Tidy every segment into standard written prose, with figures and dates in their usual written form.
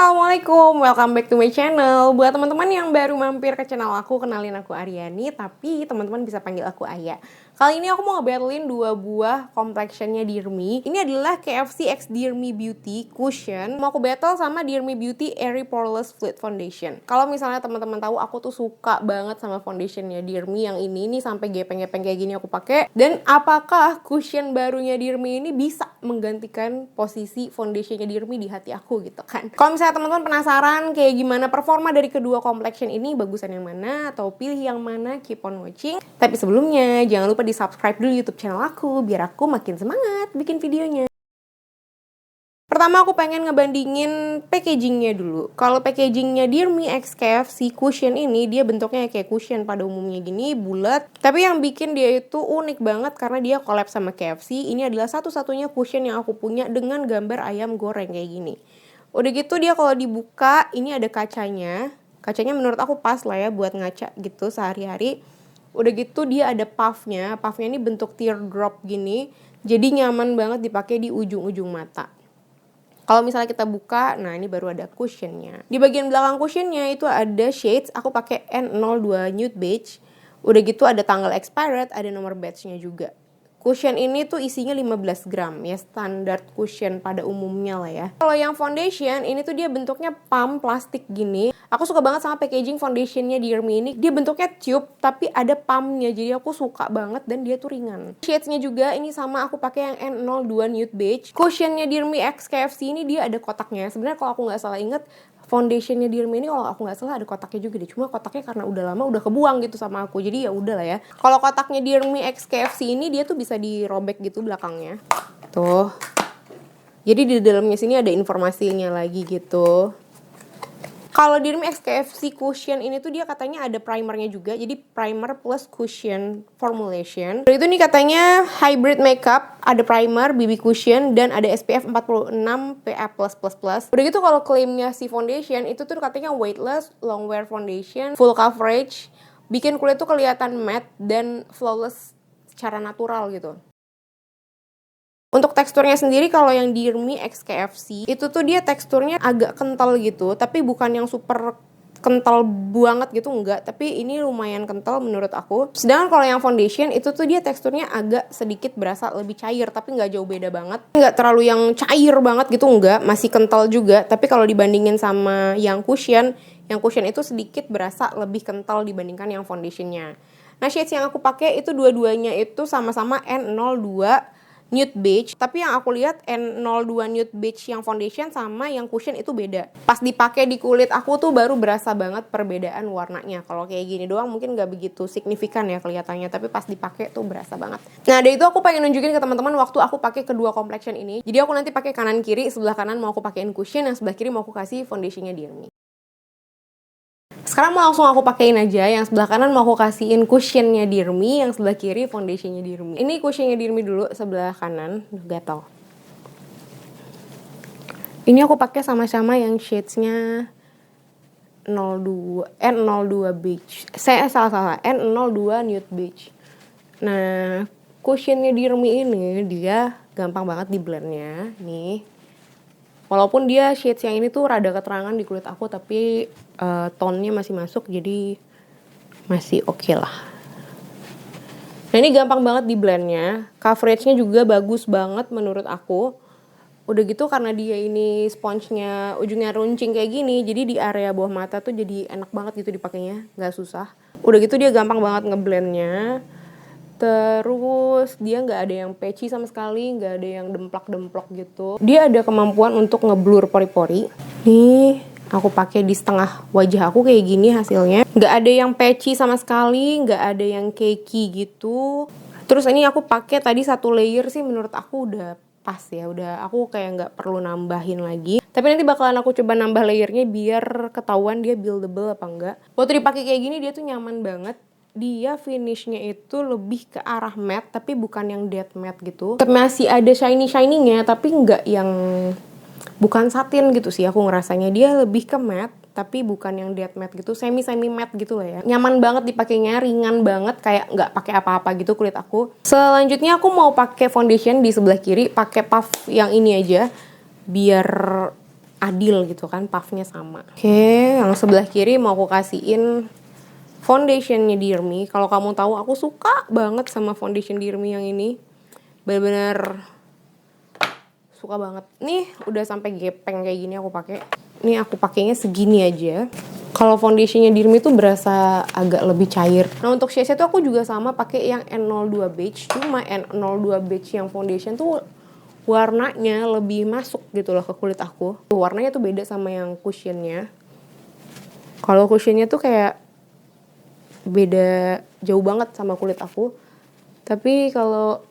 Assalamualaikum, welcome back to my channel. Buat teman-teman yang baru mampir ke channel aku, kenalin aku Aryani, tapi teman-teman bisa panggil aku Aya. Kali ini aku mau nge-battlein dua buah complexionnya Dear Me. Ini adalah KFC X Dear Me Beauty Cushion. Mau aku battle sama Dear Me Beauty Airy Poreless Fluid Foundation. Kalau misalnya teman-teman tahu, aku tuh suka banget sama foundationnya Dear Me yang ini sampai gepeng-gepeng kayak gini aku pakai. Dan apakah cushion barunya Dear Me ini bisa menggantikan posisi foundationnya Dear Me di hati aku gitu kan? Kalau misalnya teman-teman penasaran kayak gimana performa dari kedua complexion ini, bagusan yang mana atau pilih yang mana, keep on watching. Tapi sebelumnya jangan lupa di subscribe dulu YouTube channel aku biar aku makin semangat bikin videonya. Pertama aku pengen ngebandingin packagingnya dulu. Kalau packagingnya Dear Me X KFC Cushion ini, dia bentuknya kayak cushion pada umumnya gini, bulat. Tapi yang bikin dia itu unik banget karena dia collab sama KFC. Ini adalah satu-satunya cushion yang aku punya dengan gambar ayam goreng kayak gini. Udah gitu dia kalau dibuka, ini ada kacanya. Kacanya menurut aku pas lah ya buat ngaca gitu sehari-hari. Udah gitu dia ada puffnya. Puffnya ini bentuk teardrop gini. Jadi nyaman banget dipakai di ujung-ujung mata. Kalau misalnya kita buka, nah ini baru ada cushionnya. Di bagian belakang cushionnya itu ada shades. Aku pakai N02 Nude Beige. Udah gitu ada tanggal expired, ada nomor batch-nya juga. Cushion ini tuh isinya 15 gram ya, standar cushion pada umumnya lah ya. Kalau yang foundation ini tuh dia bentuknya pump plastik gini. Aku suka banget sama packaging foundationnya Dear Me ini. Dia bentuknya tube tapi ada pumpnya, jadi aku suka banget dan dia tuh ringan. Shades-nya juga ini sama, aku pakai yang N02 Nude Beige. Cushionnya Dear Me X KFC ini dia ada kotaknya. Sebenarnya kalau aku nggak salah inget, foundationnya Dear Me ini kalau aku nggak salah ada kotaknya juga deh. Cuma kotaknya karena udah lama udah kebuang gitu sama aku, jadi ya udah lah ya. Kalau kotaknya Dear Me X KFC ini dia tuh bisa dirobek gitu belakangnya. Tuh. Jadi di dalamnya sini ada informasinya lagi gitu. Kalau Dear Me X KFC Cushion ini tuh dia katanya ada primernya juga. Jadi primer plus cushion formulation. Itu nih katanya hybrid makeup, ada primer, BB cushion, dan ada SPF 46 PA+++. Udah gitu kalau klaimnya si foundation itu tuh katanya weightless, long wear foundation, full coverage, bikin kulit tuh kelihatan matte dan flawless secara natural gitu. Untuk teksturnya sendiri kalau yang Dear Me X KFC itu tuh dia teksturnya agak kental gitu, tapi bukan yang super kental banget gitu, enggak, tapi ini lumayan kental menurut aku. Sedangkan kalau yang foundation itu tuh dia teksturnya agak sedikit berasa lebih cair, tapi nggak jauh beda banget, nggak terlalu yang cair banget gitu, enggak, masih kental juga. Tapi kalau dibandingin sama yang cushion itu sedikit berasa lebih kental dibandingkan yang foundationnya. Nah, shades yang aku pakai itu dua-duanya itu sama-sama N02 Nude Beige, tapi yang aku lihat N02 Nude Beige yang foundation sama yang cushion itu beda. Pas dipakai di kulit aku tuh baru berasa banget perbedaan warnanya. Kalau kayak gini doang mungkin nggak begitu signifikan ya kelihatannya, tapi pas dipakai tuh berasa banget. Nah, dari itu aku pengen nunjukin ke teman-teman waktu aku pakai kedua complexion ini. Jadi aku nanti pakai kanan kiri, sebelah kanan mau aku pakein cushion, yang sebelah kiri mau aku kasih foundationnya Dear Me. Sekarang mau langsung aku pakein aja. Yang sebelah kanan mau aku kasihin cushionnya Dear Me, yang sebelah kiri foundationnya Dear Me. Ini cushionnya Dear Me dulu sebelah kanan, gatal. Ini aku pakai sama-sama yang shadesnya N02 Beige. Saya salah N02 Nude Beige. Nah, cushionnya Dear Me ini dia gampang banget di blendnya nih. Walaupun dia shades yang ini tuh rada keterangan di kulit aku, tapi tone-nya masih masuk, jadi masih oke lah. Nah, ini gampang banget di blendnya. Coveragenya juga bagus banget menurut aku. Udah gitu karena dia ini sponge-nya ujungnya runcing kayak gini, jadi di area bawah mata tuh jadi enak banget gitu dipakainya, nggak susah. Udah gitu dia gampang banget ngeblendnya. Terus dia nggak ada yang patchy sama sekali, nggak ada yang demplak-demplok gitu. Dia ada kemampuan untuk ngeblur pori-pori. Nih, aku pakai di setengah wajah aku kayak gini hasilnya. Nggak ada yang patchy sama sekali, nggak ada yang cakey gitu. Terus ini aku pakai tadi satu layer sih menurut aku udah pas ya. Udah aku kayak nggak perlu nambahin lagi. Tapi nanti bakalan aku coba nambah layernya biar ketahuan dia buildable apa enggak. Waktu dipakai kayak gini dia tuh nyaman banget. Dia finishnya itu lebih ke arah matte tapi bukan yang dead matte gitu. Masih ada shiny-shiningnya tapi nggak yang bukan satin gitu sih aku ngerasanya. Dia lebih ke matte tapi bukan yang dead matte gitu, semi matte gitu lah ya. Nyaman banget dipakainya, ringan banget, kayak nggak pakai apa-apa gitu kulit aku. Selanjutnya aku mau pakai foundation di sebelah kiri, pakai puff yang ini aja biar adil gitu kan, puffnya sama. Oke, yang sebelah kiri mau aku kasihin foundationnya Dear Me. Kalau kamu tahu aku suka banget sama foundation Dear Me yang ini, bener-bener suka banget. Nih udah sampai gepeng kayak gini aku pakai. Ini aku pakainya segini aja. Kalau foundationnya Dear Me tuh berasa agak lebih cair. Nah untuk shade-nya tuh aku juga sama pakai yang N02 Beige. Cuma N02 Beige yang foundation tuh warnanya lebih masuk gitu loh ke kulit aku. Warnanya tuh beda sama yang cushionnya. Kalau cushionnya tuh kayak beda jauh banget sama kulit aku. Tapi kalau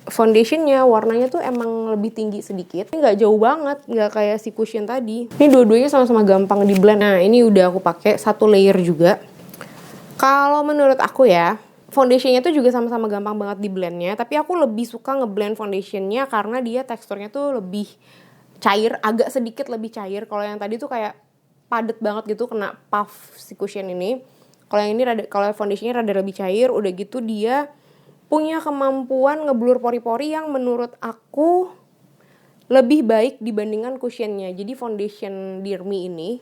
foundationnya warnanya tuh emang lebih tinggi sedikit. Ini nggak jauh banget, nggak kayak si cushion tadi. Ini dua-duanya sama-sama gampang di blend. Nah ini udah aku pakai 1 layer juga. Kalau menurut aku ya, foundationnya tuh juga sama-sama gampang banget di blendnya, tapi aku lebih suka ngeblend foundationnya karena dia teksturnya tuh lebih cair, agak sedikit lebih cair. Kalau yang tadi tuh kayak padet banget gitu, kena puff si cushion ini. Kalau yang ini kalau foundationnya rada lebih cair, udah gitu dia punya kemampuan ngeblur pori-pori yang menurut aku lebih baik dibandingkan cushionnya. Jadi foundation Dear Me ini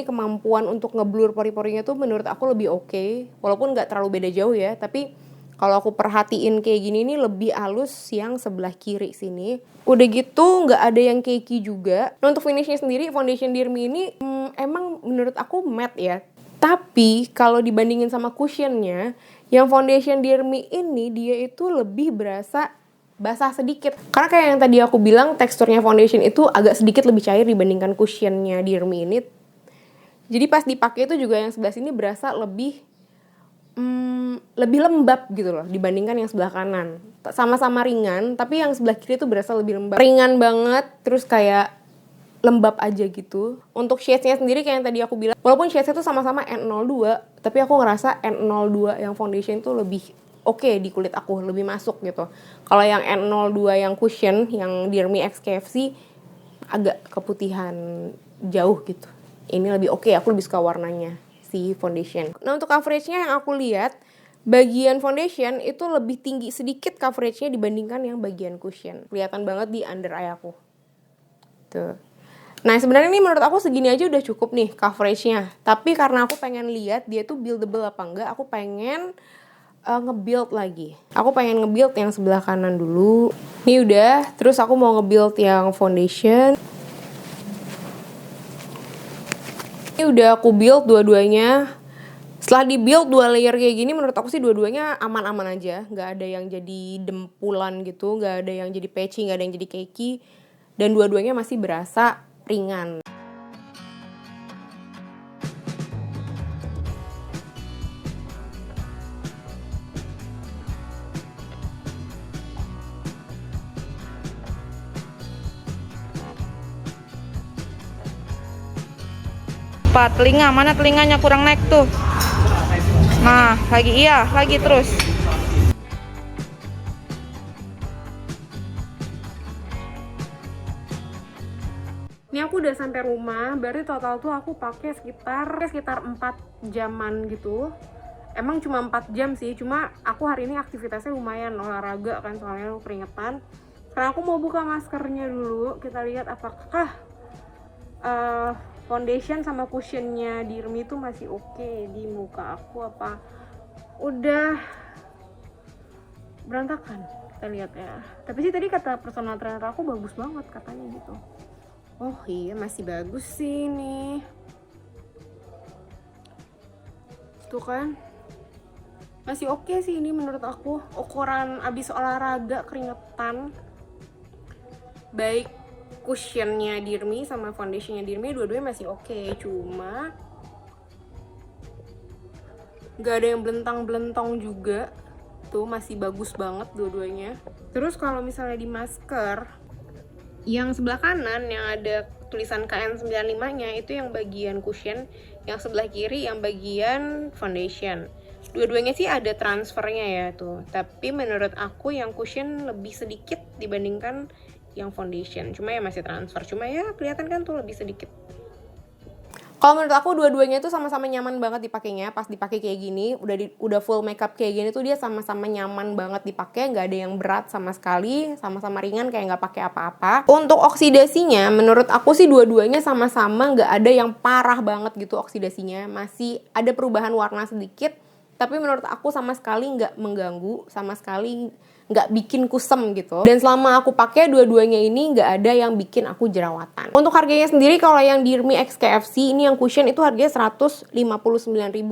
kemampuan untuk ngeblur pori-porinya tuh menurut aku lebih oke. Walaupun gak terlalu beda jauh ya, tapi kalau aku perhatiin kayak gini nih lebih halus yang sebelah kiri sini. Udah gitu gak ada yang cakey juga. Nah untuk finishnya sendiri, foundation Dear Me ini emang menurut aku matte ya. Tapi kalau dibandingin sama cushionnya, yang foundation Dear Me ini dia itu lebih berasa basah sedikit. Karena kayak yang tadi aku bilang, teksturnya foundation itu agak sedikit lebih cair dibandingkan cushionnya Dear Me ini. Jadi pas dipakai itu juga yang sebelah sini berasa lebih lembab gitu loh dibandingkan yang sebelah kanan. Sama-sama ringan, tapi yang sebelah kiri itu berasa lebih lembab. Ringan banget, terus kayak lembab aja gitu. Untuk shades-nya sendiri kayak yang tadi aku bilang, walaupun shades-nya tuh sama-sama N02, tapi aku ngerasa N02 yang foundation tuh lebih oke di kulit aku, lebih masuk gitu. Kalau yang N02 yang cushion, yang Dear Me X KFC agak keputihan jauh gitu. Ini lebih oke, aku lebih suka warnanya si foundation. Nah untuk coveragenya yang aku lihat, bagian foundation itu lebih tinggi sedikit coveragenya dibandingkan yang bagian cushion. Kelihatan banget di under eye aku. Tuh. Nah sebenarnya ini menurut aku segini aja udah cukup nih coveragenya. Tapi karena aku pengen lihat dia tuh buildable apa enggak, aku pengen nge-build lagi. Aku pengen nge-build yang sebelah kanan dulu. Ini udah, terus aku mau nge-build yang foundation. Ini udah aku build dua-duanya. Setelah di-build 2 layer kayak gini, menurut aku sih dua-duanya aman-aman aja. Gak ada yang jadi dempulan gitu, gak ada yang jadi patchy, gak ada yang jadi cakey. Dan dua-duanya masih berasa ringan. Telinga, mana telinganya kurang naik tuh. Nah, lagi terus. Ini aku udah sampai rumah, berarti total tuh aku pakai sekitar 4 jaman gitu. Emang cuma 4 jam sih, cuma aku hari ini aktivitasnya lumayan olahraga kan, soalnya keringetan. Sekarang aku mau buka maskernya dulu, kita lihat apakah foundation sama cushionnya Dear Me itu masih oke di muka aku apa udah berantakan. Kita lihat ya. Tapi sih tadi kata personal trainer aku bagus banget katanya gitu. Oh iya masih bagus sih nih. Tuh kan. Masih oke sih ini menurut aku. Ukuran abis olahraga keringetan. Baik cushionnya Dear Me sama foundationnya Dear Me dua-duanya masih oke. Cuma gak ada yang belentang-belentong juga. Tuh masih bagus banget dua-duanya. Terus kalau misalnya di masker yang sebelah kanan yang ada tulisan KN95-nya itu yang bagian cushion, yang sebelah kiri yang bagian foundation. Dua-duanya sih ada transfernya ya tuh. Tapi menurut aku yang cushion lebih sedikit dibandingkan yang foundation. Cuma ya masih transfer. Cuma ya kelihatan kan tuh lebih sedikit. Kalau menurut aku dua-duanya itu sama-sama nyaman banget dipakainya. Pas dipakai kayak gini, udah full makeup kayak gini tuh dia sama-sama nyaman banget dipakai, nggak ada yang berat sama sekali, sama-sama ringan kayak nggak pakai apa-apa. Untuk oksidasinya, menurut aku sih dua-duanya sama-sama nggak ada yang parah banget gitu oksidasinya. Masih ada perubahan warna sedikit, tapi menurut aku sama sekali nggak mengganggu, sama sekali nggak bikin kusem gitu. Dan selama aku pakai dua-duanya ini nggak ada yang bikin aku jerawatan. Untuk harganya sendiri, kalau yang Dirmi X KFC ini yang cushion itu harganya 159.000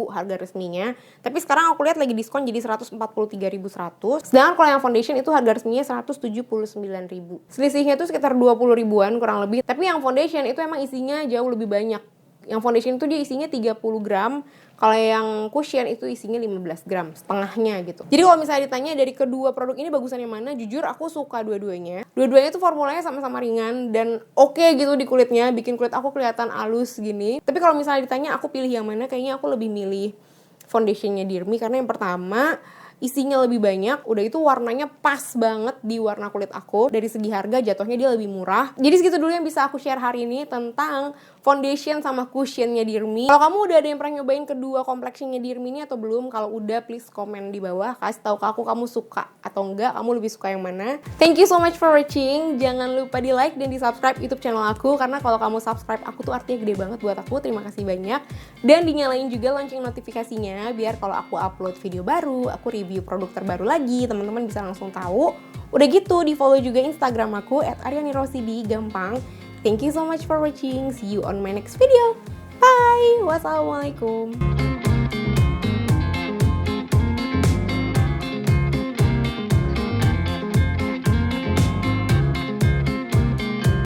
harga resminya. Tapi sekarang aku lihat lagi diskon jadi 143.100. Sedangkan kalau yang foundation itu harga resminya 179.000. Selisihnya itu sekitar 20 ribuan kurang lebih. Tapi yang foundation itu emang isinya jauh lebih banyak. Yang foundation itu dia isinya 30 gram. Kalau yang cushion itu isinya 15 gram, setengahnya gitu. Jadi kalau misalnya ditanya dari kedua produk ini bagusan yang mana, jujur aku suka dua-duanya. Dua-duanya tuh formulanya sama-sama ringan dan oke gitu di kulitnya, bikin kulit aku kelihatan halus gini. Tapi kalau misalnya ditanya aku pilih yang mana, kayaknya aku lebih milih foundationnya Dirmi karena yang pertama isinya lebih banyak, udah itu warnanya pas banget di warna kulit aku. Dari segi harga jatuhnya dia lebih murah. Jadi segitu dulu yang bisa aku share hari ini tentang foundation sama cushionnya Dirmi. Kalau kamu udah ada yang pernah nyobain kedua complexionnya Dirmi ini atau belum? Kalau udah, please komen di bawah, kasih tahu ke aku kamu suka atau enggak, kamu lebih suka yang mana. Thank you so much for watching. Jangan lupa di like dan di subscribe YouTube channel aku, karena kalau kamu subscribe aku tuh artinya gede banget buat aku. Terima kasih banyak. Dan dinyalain juga lonceng notifikasinya biar kalau aku upload video baru, aku review produk terbaru lagi, teman-teman bisa langsung tahu. Udah gitu, di follow juga Instagram aku @aryani_rosidi, gampang. Thank you so much for watching. See you on my next video. Bye. Wassalamualaikum.